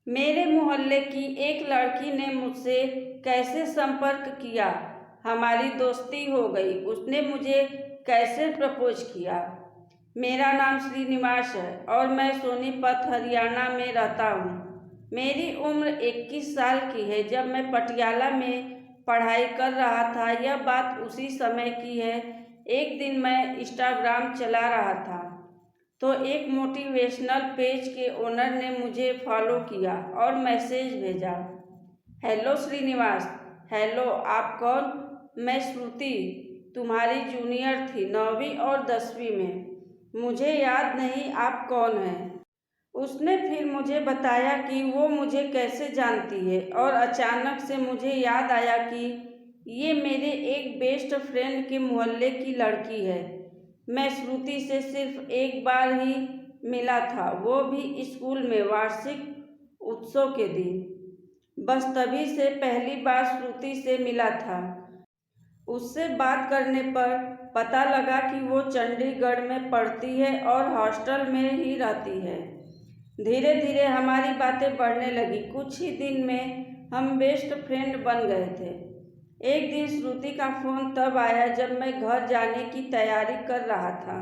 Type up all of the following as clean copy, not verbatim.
मेरे मोहल्ले की एक लड़की ने मुझसे कैसे संपर्क किया, हमारी दोस्ती हो गई। उसने मुझे कैसे प्रपोज किया। मेरा नाम श्रीनिवास है और मैं सोनीपत हरियाणा में रहता हूँ। मेरी उम्र 21 साल की है। जब मैं पटियाला में पढ़ाई कर रहा था, यह बात उसी समय की है। एक दिन मैं इंस्टाग्राम चला रहा था तो एक मोटिवेशनल पेज के ओनर ने मुझे फॉलो किया और मैसेज भेजा, हेलो श्रीनिवास। हेलो, आप कौन? मैं श्रुति, तुम्हारी जूनियर थी 9वीं और 10वीं में। मुझे याद नहीं आप कौन हैं। उसने फिर मुझे बताया कि वो मुझे कैसे जानती है और अचानक से मुझे याद आया कि ये मेरे एक बेस्ट फ्रेंड के मोहल्ले की लड़की है। मैं श्रुति से सिर्फ एक बार ही मिला था, वो भी स्कूल में वार्षिक उत्सव के दिन। बस तभी से पहली बार श्रुति से मिला था। उससे बात करने पर पता लगा कि वो चंडीगढ़ में पढ़ती है और हॉस्टल में ही रहती है। धीरे धीरे हमारी बातें बढ़ने लगी। कुछ ही दिन में हम बेस्ट फ्रेंड बन गए थे। एक दिन श्रुति का फ़ोन तब आया जब मैं घर जाने की तैयारी कर रहा था।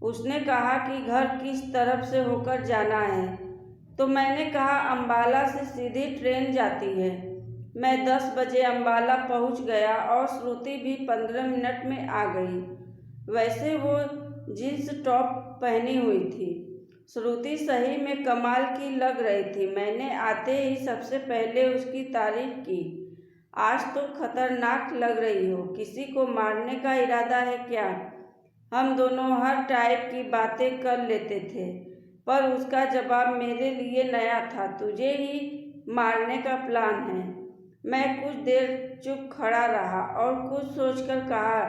उसने कहा कि घर किस तरफ से होकर जाना है, तो मैंने कहा अम्बाला से सीधी ट्रेन जाती है। मैं 10 बजे अम्बाला पहुंच गया और श्रुति भी 15 मिनट में आ गई। वैसे वो जीन्स टॉप पहनी हुई थी। श्रुति सही में कमाल की लग रही थी। मैंने आते ही सबसे पहले उसकी तारीफ की। आज तो खतरनाक लग रही हो, किसी को मारने का इरादा है क्या? हम दोनों हर टाइप की बातें कर लेते थे, पर उसका जवाब मेरे लिए नया था। तुझे ही मारने का प्लान है? मैं कुछ देर चुप खड़ा रहा और कुछ सोचकर कहा,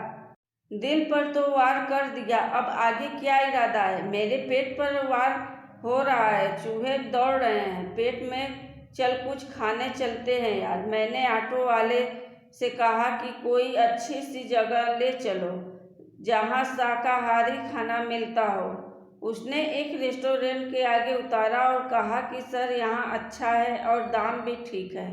दिल पर तो वार कर दिया, अब आगे क्या इरादा है? मेरे पेट पर वार हो रहा है, चूहे दौड़ रहे हैं पेट में। चल कुछ खाने चलते हैं यार। मैंने ऑटो वाले से कहा कि कोई अच्छी सी जगह ले चलो जहाँ शाकाहारी खाना मिलता हो। उसने एक रेस्टोरेंट के आगे उतारा और कहा कि सर यहाँ अच्छा है और दाम भी ठीक है,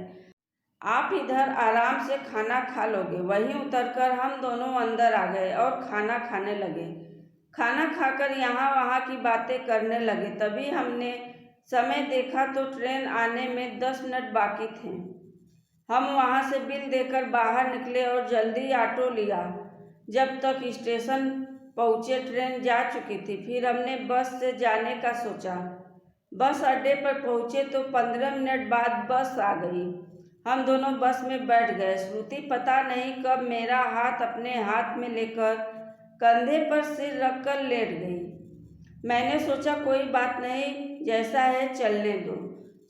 आप इधर आराम से खाना खा लोगे। वहीं उतरकर हम दोनों अंदर आ गए और खाना खाने लगे। खाना खाकर यहाँ वहाँ की बातें करने लगे। तभी हमने समय देखा तो ट्रेन आने में 10 मिनट बाकी थे। हम वहाँ से बिल देकर बाहर निकले और जल्दी ऑटो लिया। जब तक स्टेशन पहुँचे ट्रेन जा चुकी थी। फिर हमने बस से जाने का सोचा। बस अड्डे पर पहुँचे तो 15 मिनट बाद बस आ गई। हम दोनों बस में बैठ गए। श्रुति पता नहीं कब मेरा हाथ अपने हाथ में लेकर कंधे पर सिर रखकर लेट गई। मैंने सोचा कोई बात नहीं, जैसा है चलने दो।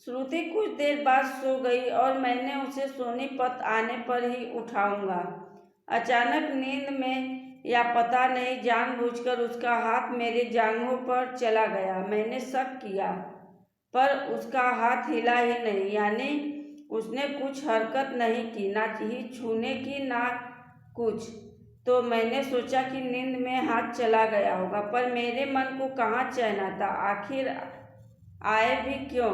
श्रुति कुछ देर बाद सो गई और मैंने उसे सोनीपत आने पर ही उठाऊंगा। अचानक नींद में या पता नहीं जानबूझकर उसका हाथ मेरे जांघों पर चला गया। मैंने शक किया पर उसका हाथ हिला ही नहीं, यानी उसने कुछ हरकत नहीं की, ना ही छूने की ना कुछ। तो मैंने सोचा कि नींद में हाथ चला गया होगा, पर मेरे मन को कहाँ चैन आता। आखिर आए भी क्यों?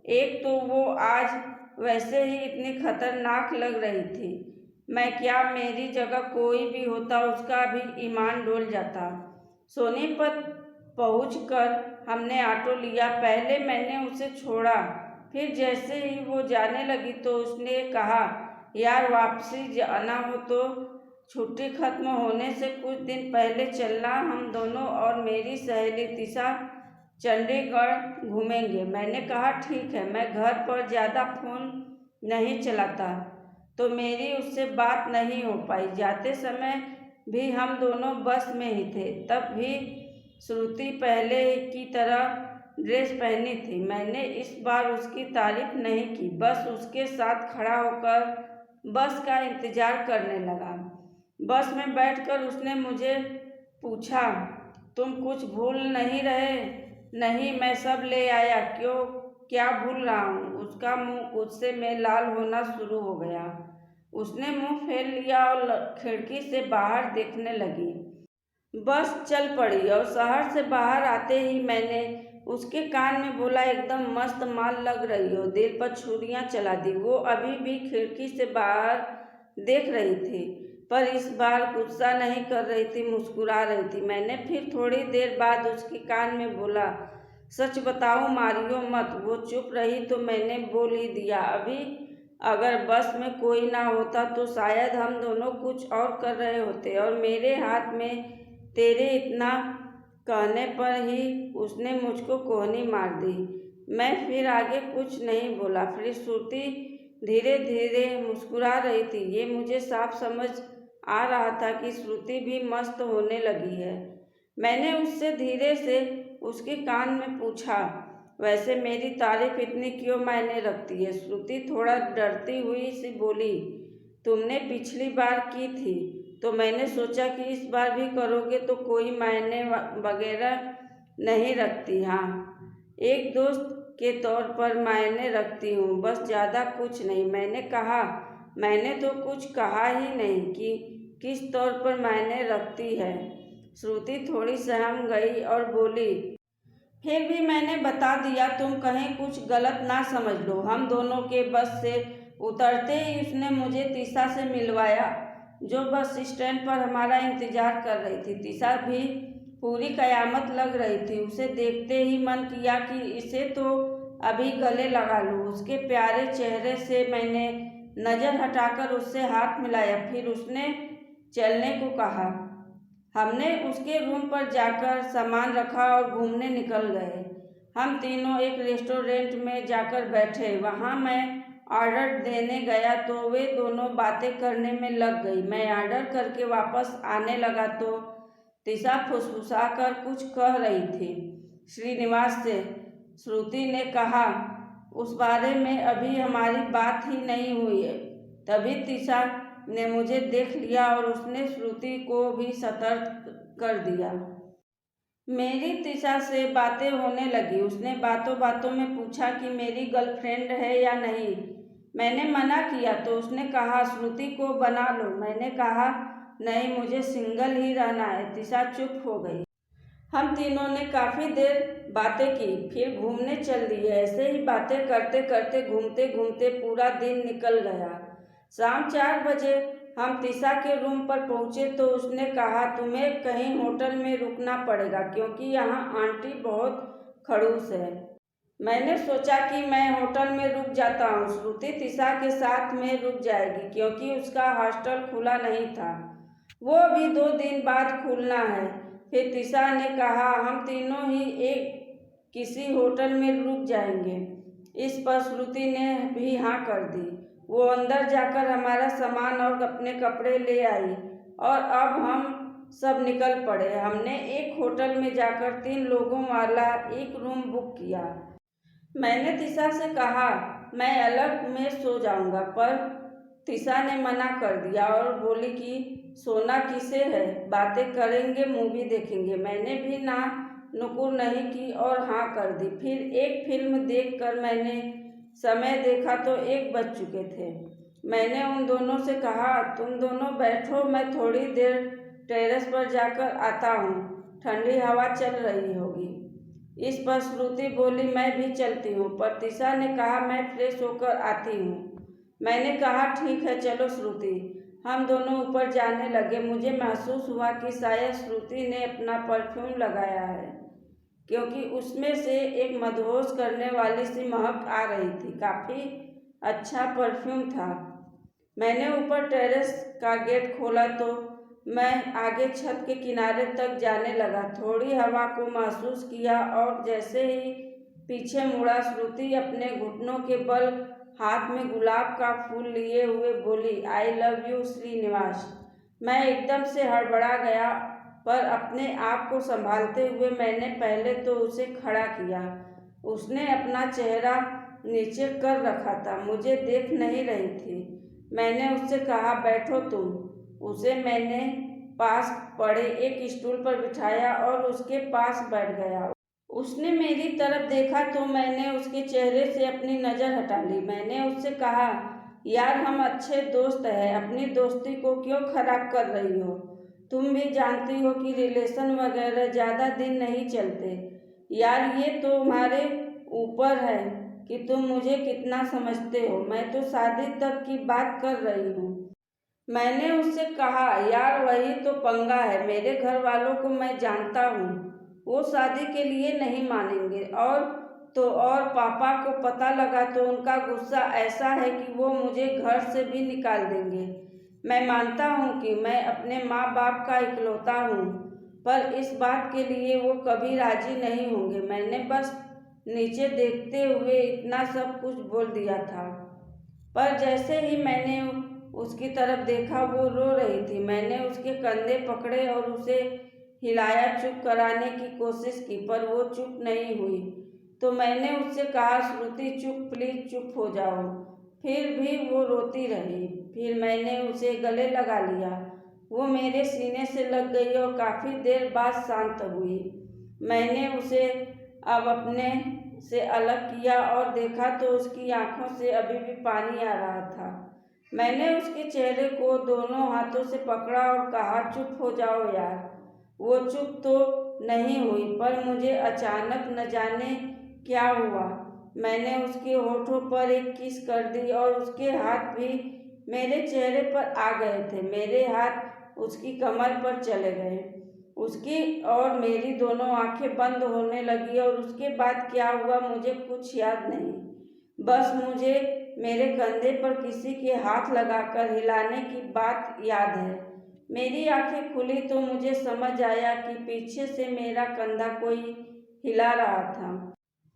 एक तो वो आज वैसे ही इतनी खतरनाक लग रही थी। मैं क्या, मेरी जगह कोई भी होता उसका भी ईमान डोल जाता। सोनीपत पहुंचकर हमने ऑटो लिया। पहले मैंने उसे छोड़ा, फिर जैसे ही वो जाने लगी तो उसने कहा, यार वापसी जाना हो तो छुट्टी खत्म होने से कुछ दिन पहले चलना। हम दोनों और मेरी सहेली तिशा चंडीगढ़ घूमेंगे। मैंने कहा ठीक है। मैं घर पर ज़्यादा फ़ोन नहीं चलाता तो मेरी उससे बात नहीं हो पाई। जाते समय भी हम दोनों बस में ही थे। तब भी श्रुति पहले की तरह ड्रेस पहनी थी। मैंने इस बार उसकी तारीफ नहीं की, बस उसके साथ खड़ा होकर बस का इंतज़ार करने लगा। बस में बैठकर उसने मुझे पूछा, तुम कुछ भूल नहीं रहे? नहीं, मैं सब ले आया। क्यों, क्या भूल रहा हूँ? उसका मुंह गुस्से में लाल होना शुरू हो गया। उसने मुंह फेर लिया और खिड़की से बाहर देखने लगी। बस चल पड़ी और शहर से बाहर आते ही मैंने उसके कान में बोला, एकदम मस्त माल लग रही हो, दिल पर छुरियां चला दी। वो अभी भी खिड़की से बाहर देख रही थी, पर इस बार गुस्सा नहीं कर रही थी, मुस्कुरा रही थी। मैंने फिर थोड़ी देर बाद उसके कान में बोला, सच बताओ, मारियो मत। वो चुप रही तो मैंने बोल ही दिया, अभी अगर बस में कोई ना होता तो शायद हम दोनों कुछ और कर रहे होते, और मेरे हाथ में तेरे इतना कहने पर ही उसने मुझको कोहनी मार दी। मैं फिर आगे कुछ नहीं बोला। फिर श्रुति धीरे धीरे मुस्कुरा रही थी। ये मुझे साफ समझ आ रहा था कि श्रुति भी मस्त होने लगी है। मैंने उससे धीरे से उसके कान में पूछा, वैसे मेरी तारीफ इतनी क्यों मायने रखती है? श्रुति थोड़ा डरती हुई सी बोली, तुमने पिछली बार की थी तो मैंने सोचा कि इस बार भी करोगे तो कोई मायने वगैरह नहीं रखती। हाँ, एक दोस्त के तौर पर मायने रखती हूँ, बस ज़्यादा कुछ नहीं। मैंने कहा, मैंने तो कुछ कहा ही नहीं कि किस तौर पर मायने रखती है। श्रुति थोड़ी सहम गई और बोली, फिर भी मैंने बता दिया, तुम कहीं कुछ गलत ना समझ लो। हम दोनों के बस से उतरते ही उसने मुझे तीसा से मिलवाया, जो बस स्टैंड पर हमारा इंतजार कर रही थी। तीसा भी पूरी कयामत लग रही थी। उसे देखते ही मन किया कि इसे तो अभी गले लगा लूं। उसके प्यारे चेहरे से मैंने नज़र हटाकर उससे हाथ मिलाया। फिर उसने चलने को कहा। हमने उसके रूम पर जाकर सामान रखा और घूमने निकल गए। हम तीनों एक रेस्टोरेंट में जाकर बैठे। वहाँ मैं ऑर्डर देने गया तो वे दोनों बातें करने में लग गई। मैं ऑर्डर करके वापस आने लगा तो तीसा फुसफुसाकर कुछ कह रही थी श्रीनिवास से। श्रुति ने कहा, उस बारे में अभी हमारी बात ही नहीं हुई है। तभी तीसा ने मुझे देख लिया और उसने श्रुति को भी सतर्क कर दिया। मेरी तीसा से बातें होने लगी। उसने बातों बातों में पूछा कि मेरी गर्लफ्रेंड है या नहीं। मैंने मना किया तो उसने कहा, श्रुति को बना लो। मैंने कहा, नहीं, मुझे सिंगल ही रहना है। तीसा चुप हो गई। हम तीनों ने काफ़ी देर बातें की, फिर घूमने चल दिए। ऐसे ही बातें करते करते घूमते घूमते पूरा दिन निकल गया। शाम 4 बजे हम तीसा के रूम पर पहुँचे तो उसने कहा, तुम्हें कहीं होटल में रुकना पड़ेगा क्योंकि यहाँ आंटी बहुत खड़ूस है। मैंने सोचा कि मैं होटल में रुक जाता हूँ, श्रुति तीसा के साथ में रुक जाएगी क्योंकि उसका हॉस्टल खुला नहीं था। वो अभी 2 दिन बाद खुलना है। फिर तीसा ने कहा, हम तीनों ही एक किसी होटल में रुक जाएंगे। इस पर श्रुति ने भी हाँ कर दी। वो अंदर जाकर हमारा सामान और अपने कपड़े ले आई और अब हम सब निकल पड़े। हमने एक होटल में जाकर 3 लोगों वाला एक रूम बुक किया। मैंने तीसा से कहा, मैं अलग में सो जाऊंगा, पर तीसा ने मना कर दिया और बोली कि सोना किसे है, बातें करेंगे, मूवी देखेंगे। मैंने भी ना नुकुर नहीं की और हाँ कर दी। फिर एक फिल्म देखकर मैंने समय देखा तो 1 बज चुके थे। मैंने उन दोनों से कहा, तुम दोनों बैठो, मैं थोड़ी देर टेरेस पर जाकर आता हूँ, ठंडी हवा चल रही होगी। इस पर श्रुति बोली, मैं भी चलती हूँ, पर तीसा ने कहा, मैं फ्रेश होकर आती हूँ। मैंने कहा, ठीक है, चलो श्रुति। हम दोनों ऊपर जाने लगे। मुझे महसूस हुआ कि शायद श्रुति ने अपना परफ्यूम लगाया है, क्योंकि उसमें से एक मदहोश करने वाली सी महक आ रही थी। काफ़ी अच्छा परफ्यूम था। मैंने ऊपर टेरेस का गेट खोला तो मैं आगे छत के किनारे तक जाने लगा। थोड़ी हवा को महसूस किया और जैसे ही पीछे मुड़ा, श्रुति अपने घुटनों के बल हाथ में गुलाब का फूल लिए हुए बोली, आई लव यू श्रीनिवास। मैं एकदम से हड़बड़ा गया, पर अपने आप को संभालते हुए मैंने पहले तो उसे खड़ा किया। उसने अपना चेहरा नीचे कर रखा था, मुझे देख नहीं रही थी। मैंने उससे कहा, बैठो तुम। उसे मैंने पास पड़े एक स्टूल पर बिठाया और उसके पास बैठ गया। उसने मेरी तरफ देखा तो मैंने उसके चेहरे से अपनी नज़र हटा ली। मैंने उससे कहा, यार, हम अच्छे दोस्त हैं, अपनी दोस्ती को क्यों खराब कर रही हो? तुम भी जानती हो कि रिलेशन वगैरह ज़्यादा दिन नहीं चलते। यार ये तो तुम्हारे ऊपर है कि तुम मुझे कितना समझते हो। मैं तो शादी तक की बात कर रही हूँ। मैंने उससे कहा, यार वही तो पंगा है। मेरे घर वालों को मैं जानता हूँ, वो शादी के लिए नहीं मानेंगे। और पापा को पता लगा तो उनका गुस्सा ऐसा है कि वो मुझे घर से भी निकाल देंगे। मैं मानता हूँ कि मैं अपने माँ बाप का इकलौता हूँ, पर इस बात के लिए वो कभी राजी नहीं होंगे। मैंने बस नीचे देखते हुए इतना सब कुछ बोल दिया था, पर जैसे ही मैंने उसकी तरफ देखा वो रो रही थी। मैंने उसके कंधे पकड़े और उसे हिलाया, चुप कराने की कोशिश की, पर वो चुप नहीं हुई। तो मैंने उससे कहा, श्रुति चुप, प्लीज चुप हो जाओ। फिर भी वो रोती रही। फिर मैंने उसे गले लगा लिया। वो मेरे सीने से लग गई और काफ़ी देर बाद शांत हुई। मैंने उसे अब अपने से अलग किया और देखा तो उसकी आंखों से अभी भी पानी आ रहा था। मैंने उसके चेहरे को दोनों हाथों से पकड़ा और कहा, चुप हो जाओ यार। वो चुप तो नहीं हुई, पर मुझे अचानक न जाने क्या हुआ, मैंने उसके होठों पर एक किस कर दी और उसके हाथ भी मेरे चेहरे पर आ गए थे। मेरे हाथ उसकी कमर पर चले गए। उसकी और मेरी दोनों आंखें बंद होने लगी और उसके बाद क्या हुआ मुझे कुछ याद नहीं। बस मुझे मेरे कंधे पर किसी के हाथ लगाकर हिलाने की बात याद है। मेरी आंखें खुली तो मुझे समझ आया कि पीछे से मेरा कंधा कोई हिला रहा था।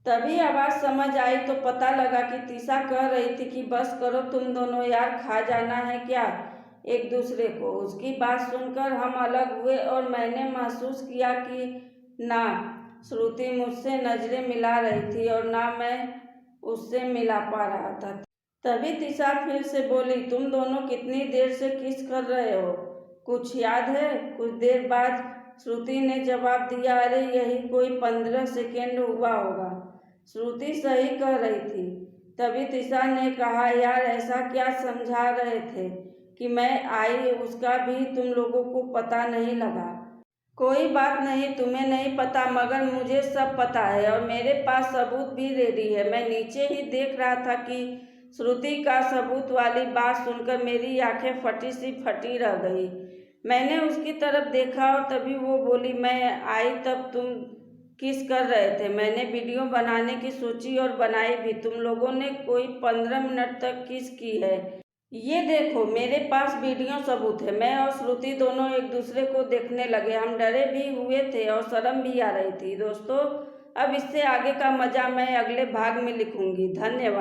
तभी आवाज़ समझ आई तो पता लगा कि तीसा कह रही थी कि बस करो तुम दोनों यार, खा जाना है क्या एक दूसरे को। उसकी बात सुनकर हम अलग हुए और मैंने महसूस किया कि ना श्रुति मुझसे नज़रें मिला रही थी और ना मैं उससे मिला पा रहा था। तभी तीसा फिर से बोली, तुम दोनों कितनी देर से किस कर रहे हो, कुछ याद है? कुछ देर बाद श्रुति ने जवाब दिया, अरे यही कोई 15 सेकेंड हुआ होगा। श्रुति सही कह रही थी। तभी तीसा ने कहा, यार ऐसा क्या समझा रहे थे कि मैं आई उसका भी तुम लोगों को पता नहीं लगा? कोई बात नहीं, तुम्हें नहीं पता मगर मुझे सब पता है और मेरे पास सबूत भी रेडी है। मैं नीचे ही देख रहा था कि श्रुति का सबूत वाली बात सुनकर मेरी आंखें फटी सी फटी रह गई। मैंने उसकी तरफ देखा और तभी वो बोली, मैं आई तब तुम किस कर रहे थे। मैंने वीडियो बनाने की सोची और बनाई भी। तुम लोगों ने कोई 15 मिनट तक किस की है। ये देखो मेरे पास वीडियो सबूत है। मैं और श्रुति दोनों एक दूसरे को देखने लगे। हम डरे भी हुए थे और शर्म भी आ रही थी। दोस्तों अब इससे आगे का मज़ा मैं अगले भाग में लिखूंगी। धन्यवाद।